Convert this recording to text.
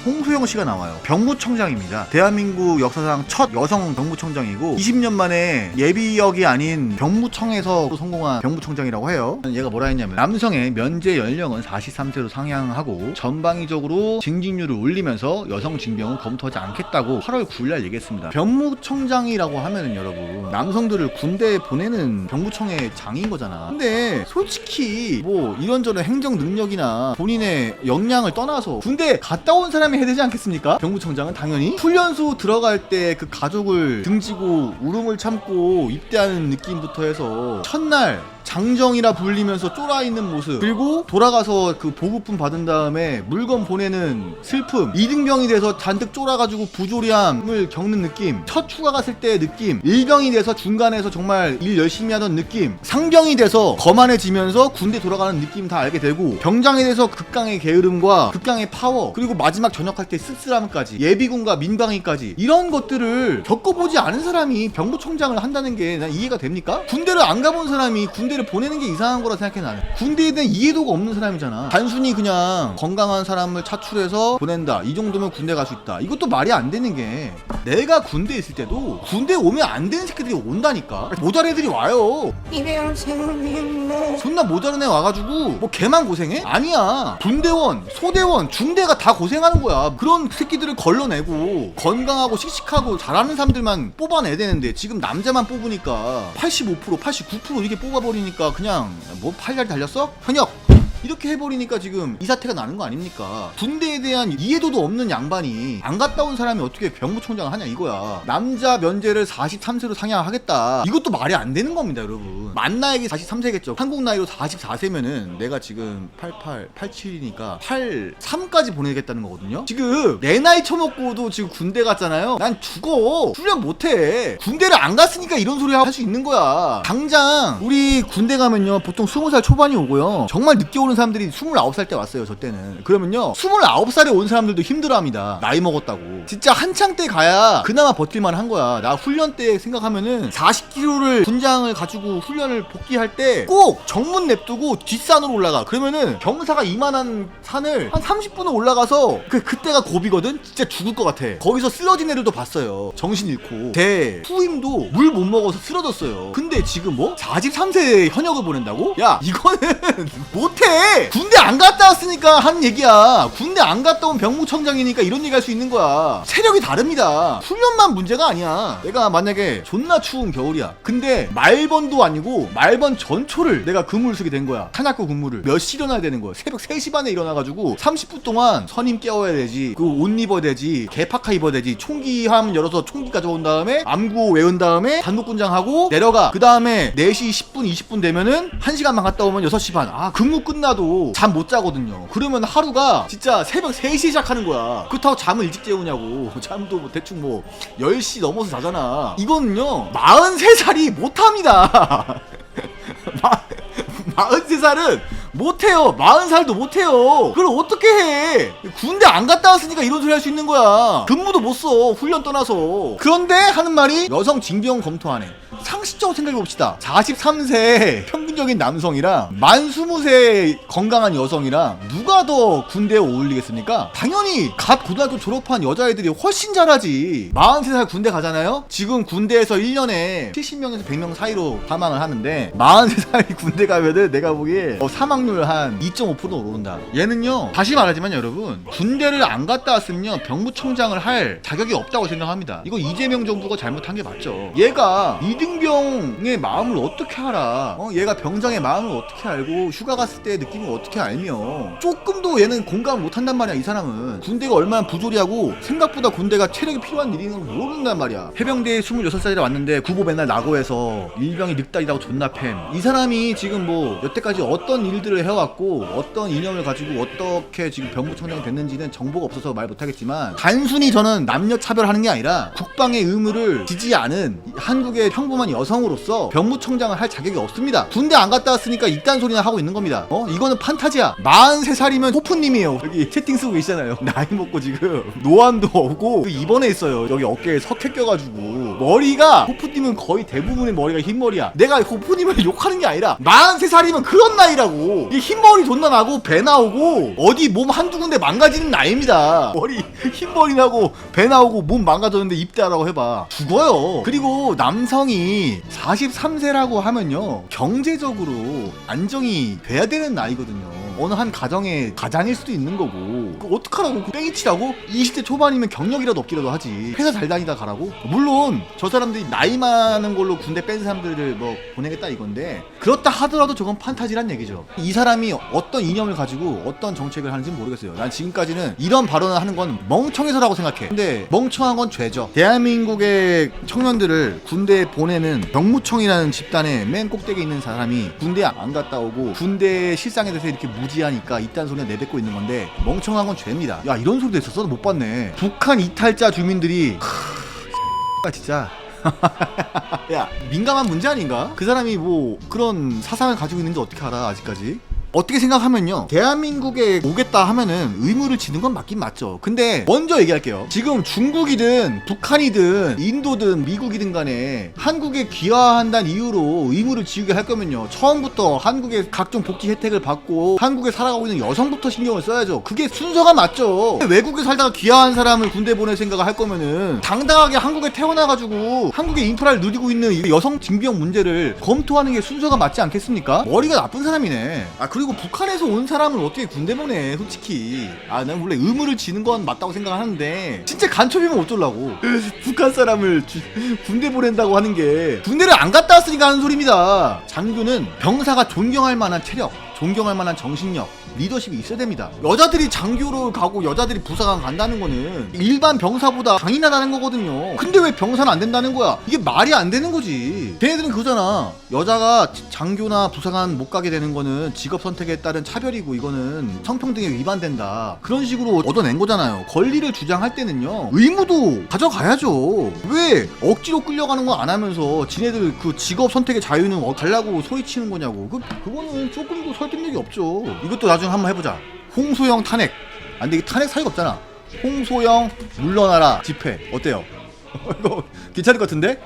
홍소영 씨가 나와요. 병무청장입니다. 대한민국 역사상 첫 여성 병무청장이고 20년 만에 예비역이 아닌 병무청에서 또 성공한 병무청장이라고 해요. 얘가 뭐라 했냐면 남성의 면제 연령은 43세로 상향하고 전방위적으로 징집률을 올리면서 여성 징병은 검토하지 않겠다고 8월 9일날 얘기했습니다. 병무청장이라고 하면은 여러분 남성들을 군대에 보내는 병무청의 장인 거잖아. 근데 솔직히 뭐 이런저런 행정 능력이나 본인의 역량을 떠나서 군대 갔다 온 사람이 해야 되지 않겠습니까? 병무청장은 당연히 훈련소 들어갈 때 그 가족을 등지고 울음을 참고 입대하는 느낌부터 해서 첫날 장정이라 불리면서 쫄아있는 모습, 그리고 돌아가서 그 보급품 받은 다음에 물건 보내는 슬픔, 이등병이 돼서 잔뜩 쫄아가지고 부조리함을 겪는 느낌, 첫 휴가 갔을 때의 느낌, 일병이 돼서 중간에서 정말 일 열심히 하던 느낌, 상병이 돼서 거만해지면서 군대 돌아가는 느낌 다 알게 되고, 병장이 돼서 극강의 게으름과 극강의 파워, 그리고 마지막 전역할 때 씁쓸함까지, 예비군과 민방위까지 이런 것들을 겪어보지 않은 사람이 병무청장을 한다는 게 난 이해가 됩니까? 군대를 안 가본 사람이 군대를 보내는 게 이상한 거라 생각해. 나는 군대에 대한 이해도가 없는 사람이잖아. 단순히 그냥 건강한 사람을 차출해서 보낸다, 이 정도면 군대 갈 수 있다, 이것도 말이 안 되는 게, 내가 군대에 있을 때도 군대에 오면 안 되는 새끼들이 온다니까. 모자란 애들이 와요. 존나 모자란 애 와가지고 뭐 걔만 고생해? 아니야. 군대원, 소대원, 중대가 다 고생하는 거야. 그런 새끼들을 걸러내고 건강하고 씩씩하고 잘하는 사람들만 뽑아내야 되는데 지금 남자만 뽑으니까 85%, 89% 이렇게 뽑아버리니까 그냥 뭐 팔다리 달렸어? 현역! 이렇게 해버리니까 지금 이 사태가 나는 거 아닙니까? 군대에 대한 이해도도 없는 양반이 안 갔다 온 사람이 어떻게 병무청장을 하냐 이거야. 남자 면제를 43세로 상향하겠다, 이것도 말이 안 되는 겁니다 여러분. 만 나이가 43세겠죠 한국 나이로 44세면은 내가 지금 88, 87이니까 83까지 보내겠다는 거거든요. 지금 내 나이 처먹고도 지금 군대 갔잖아요. 난 죽어. 훈련 못해. 군대를 안 갔으니까 이런 소리 할 수 있는 거야. 당장 우리 군대 가면요 보통 20살 초반이 오고요, 정말 늦게 오는 사람들이 29살 때 왔어요. 저 때는. 그러면요 29살에 온 사람들도 힘들어합니다. 나이 먹었다고. 진짜 한창 때 가야 그나마 버틸만 한 거야. 나 훈련 때 생각하면은 40km를 군장을 가지고 훈련을 복귀할 때 꼭 정문 냅두고 뒷산으로 올라가. 그러면은 경사가 이만한 산을 한 30분을 올라가서 그때가 고비거든. 진짜 죽을 것 같아. 거기서 쓰러진 애들도 봤어요. 정신 잃고. 제 후임도 물 못 먹어서 쓰러졌어요. 근데 지금 뭐 43세 현역을 보낸다고? 야 이거는 못해. 군대 안 갔다 왔으니까 하는 얘기야. 군대 안 갔다 온 병무청장이니까 이런 얘기 할 수 있는 거야. 체력이 다릅니다. 훈련만 문제가 아니야. 내가 만약에 존나 추운 겨울이야. 근데 말번도 아니고 말번 전초를 내가 근무를 쓰게 된 거야. 탄약고 근무를. 몇 시 일어나야 되는 거야. 새벽 3시 반에 일어나가지고 30분 동안 선임 깨워야 되지, 그 옷 입어야 되지, 개파카 입어야 되지, 총기함 열어서 총기 가져온 다음에 암구 외운 다음에 단독군장하고 내려가. 그 다음에 4시 10분 20분 되면은 1시간만 갔다 오면 6시 반. 근무 끝나도 잠 못 자거든요. 그러면 하루가 진짜 새벽 3시에 시작하는 거야. 그렇다고 잠을 일찍 재우냐고. 잠도 뭐 대충 뭐 10시 넘어서 자잖아. 이거는요 43살이 못합니다. 43살은 못해요. 40살도 못해요. 그걸 어떻게 해? 군대 안 갔다 왔으니까 이런 소리 할 수 있는 거야. 근무도 못 써. 훈련 떠나서. 그런데 하는 말이 여성 징병 검토하네. 상식적으로 생각해봅시다. 43세 평균적인 남성이랑 만 20세 건강한 여성이랑 누가 더 군대에 어울리겠습니까? 당연히 갓 고등학교 졸업한 여자애들이 훨씬 잘하지. 43살 군대 가잖아요? 지금 군대에서 1년에 70명에서 100명 사이로 사망을 하는데 43살이 군대 가면은 내가 보기에 사망률 한 2.5% 오른다. 얘는요 다시 말하지만 여러분, 군대를 안 갔다 왔으면 병무청장을 할 자격이 없다고 생각합니다. 이거 이재명 정부가 잘못한 게 맞죠. 얘가 이등병의 마음을 어떻게 알아? 얘가 병장의 마음을 어떻게 알고 휴가 갔을 때 느낌을 어떻게 알며 조금도 얘는 공감을 못한단 말이야. 이 사람은 군대가 얼마나 부조리하고 생각보다 군대가 체력이 필요한 일인 걸 모른단 말이야. 해병대에 26살이라 왔는데 구보 맨날 낙오해서 일병이 늑다리라고 존나 팬. 이 사람이 지금 뭐 여태까지 어떤 일들을 해왔고 어떤 이념을 가지고 어떻게 지금 병무청장이 됐는지는 정보가 없어서 말 못하겠지만, 단순히 저는 남녀 차별하는 게 아니라 국방의 의무를 지지 않은 한국의 평범한 여성으로서 병무청장을 할 자격이 없습니다. 군대 안 갔다 왔으니까 이딴 소리나 하고 있는 겁니다. 이거는 판타지야. 43살이 3살이면 호프님이에요. 여기 채팅 쓰고 계시잖아요. 나이 먹고 지금 노안도 오고 입원해 있어요. 여기 어깨에 석회 껴가지고 머리가, 호프님은 거의 대부분의 머리가 흰머리야. 내가 호프님을 욕하는 게 아니라 43살이면 그런 나이라고. 이 흰머리 존나 나고 배 나오고 어디 몸 한두 군데 망가지는 나이입니다. 머리 흰머리 나고 배 나오고 몸 망가졌는데 입대하라고 해봐 죽어요. 그리고 남성이 43세라고 하면요 경제적으로 안정이 돼야 되는 나이거든요. 어느 한 가정의 가장일 수도 있는 거고, 어떡하라고? 뺑이 치라고? 20대 초반이면 경력이라도 없기라도 하지. 회사 잘 다니다 가라고? 물론 저 사람들이 나이 많은 걸로 군대 뺀 사람들을 뭐 보내겠다 이건데, 그렇다 하더라도 저건 판타지란 얘기죠. 이 사람이 어떤 이념을 가지고 어떤 정책을 하는지 모르겠어요. 난 지금까지는 이런 발언을 하는 건 멍청해서라고 생각해. 근데 멍청한 건 죄죠. 대한민국의 청년들을 군대에 보내는 병무청이라는 집단의 맨 꼭대기에 있는 사람이 군대 안 갔다 오고 군대 실상에 대해서 이렇게 무지하니까 이딴 소리를 내뱉고 있는 건데, 멍청한 건 죄입니다. 야, 이런 소리도 있었어? 못 봤네. 북한 이탈자 주민들이 진짜 야, 민감한 문제 아닌가? 그 사람이 뭐 그런 사상을 가지고 있는지 어떻게 알아 아직까지? 어떻게 생각하면요, 대한민국에 오겠다 하면은 의무를 지는 건 맞긴 맞죠. 근데 먼저 얘기할게요. 지금 중국이든 북한이든 인도든 미국이든 간에 한국에 귀화한다는 이유로 의무를 지우게 할 거면요, 처음부터 한국의 각종 복지 혜택을 받고 한국에 살아가고 있는 여성부터 신경을 써야죠. 그게 순서가 맞죠. 외국에 살다가 귀화한 사람을 군대 보낼 생각을 할 거면은 당당하게 한국에 태어나가지고 한국의 인프라를 누리고 있는 여성 징병 문제를 검토하는 게 순서가 맞지 않겠습니까? 머리가 나쁜 사람이네. 그리고 북한에서 온 사람을 어떻게 군대 보내, 솔직히. 난 원래 의무를 지는 건 맞다고 생각하는데 진짜 간첩이면 어쩌려고. 북한 사람을 군대 보낸다고 하는 게, 군대를 안 갔다 왔으니까 하는 소리입니다. 장교는 병사가 존경할 만한 체력, 존경할 만한 정신력, 리더십이 있어야 됩니다. 여자들이 장교를 가고 여자들이 부사관 간다는 거는 일반 병사보다 강인하다는 거거든요. 근데 왜 병사는 안 된다는 거야? 이게 말이 안 되는 거지. 걔네들은 그거잖아. 여자가 장교나 부사관 못 가게 되는 거는 직업 선택에 따른 차별이고 이거는 성평등에 위반된다, 그런 식으로 얻어낸 거잖아요. 권리를 주장할 때는요 의무도 가져가야죠. 왜 억지로 끌려가는 거 안 하면서 지네들 그 직업 선택의 자유는 달라고 소리치는 거냐고. 그거는 조금도 설득력이 없죠. 이것도 나중에 한번 해보자. 홍소영 탄핵. 근데 이게 탄핵 사유가 없잖아. 홍소영 물러나라 집회 어때요? 이거 괜찮을 것 같은데?